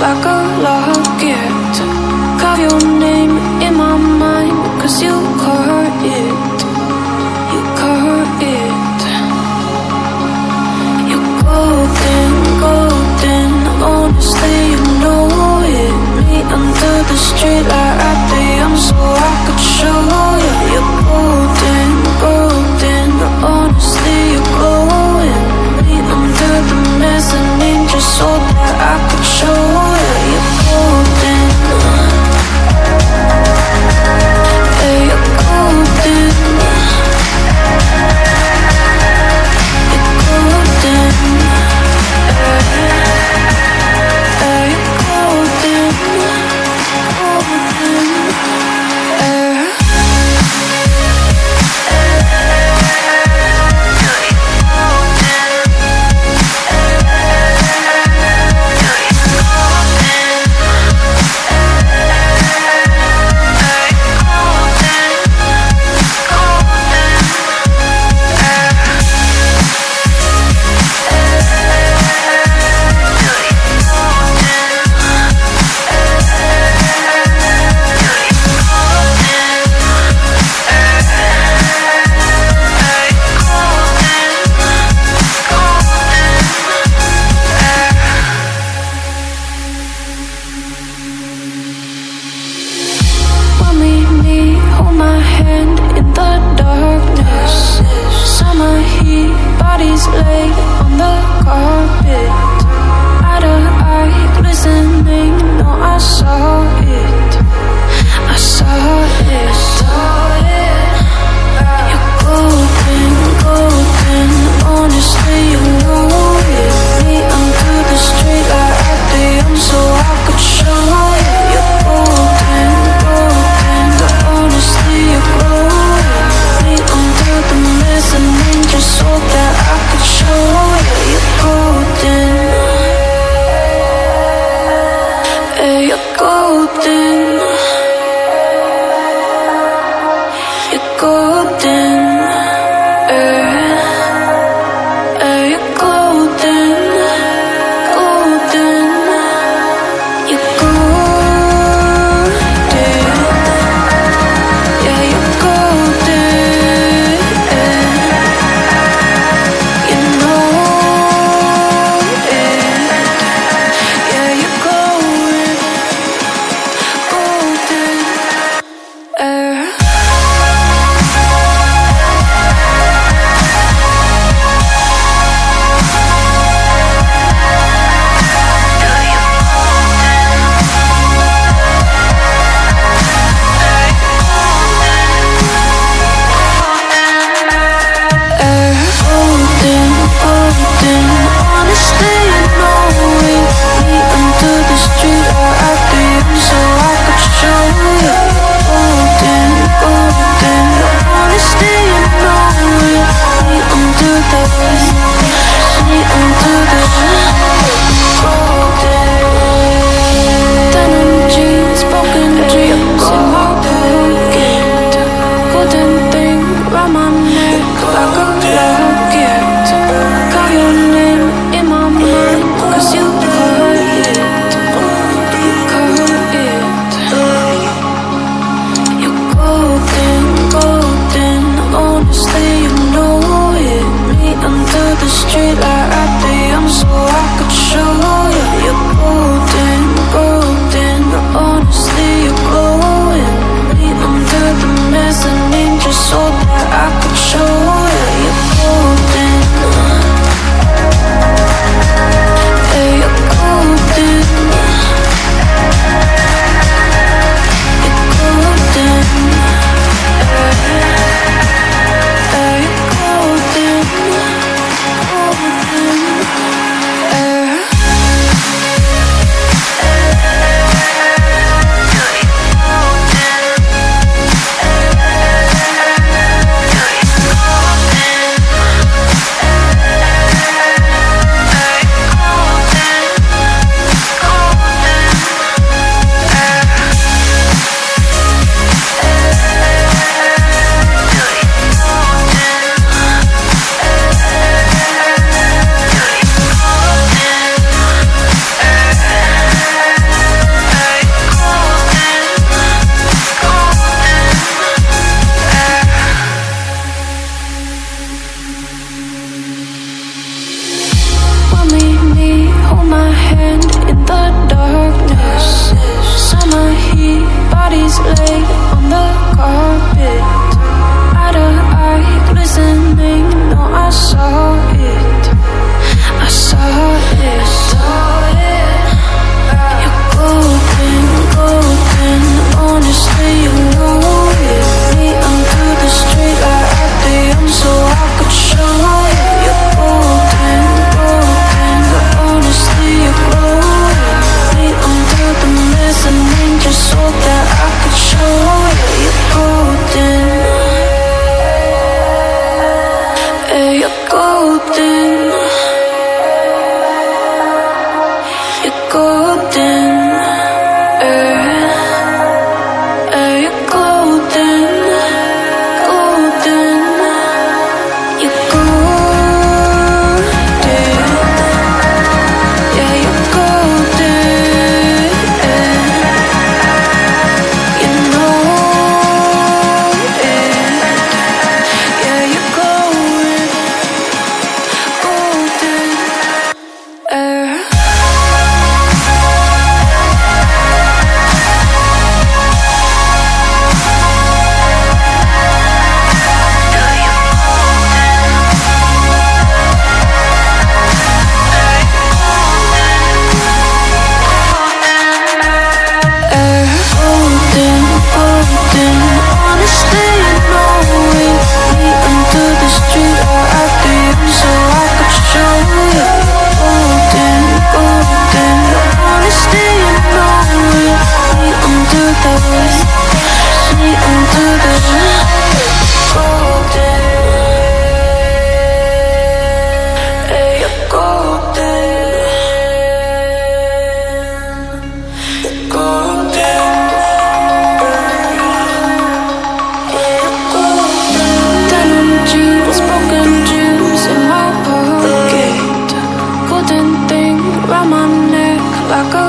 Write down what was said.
like a locket. Carve your name in my mind, 'cause you caught it. You caught it. You're golden, golden. Honestly, you know it. Meet under the street light at the so I could show you. You're golden, golden. Honestly, you're glowing. Meet under the mezzanine just so that I could show you. You're golden. Yeah, you're golden. you're golden. You're golden, golden. You're golden. Yeah, you're golden. You know it. Yeah, you're golden, golden. Golden, golden. Honestly, I know it. Meet under the street or at the end so I could show you. Golden, golden. Honestly, I know it. Meet under the golden. Hey, you're golden. Denim jeans, broken dreams in my pocket. Golden thing round my neck like a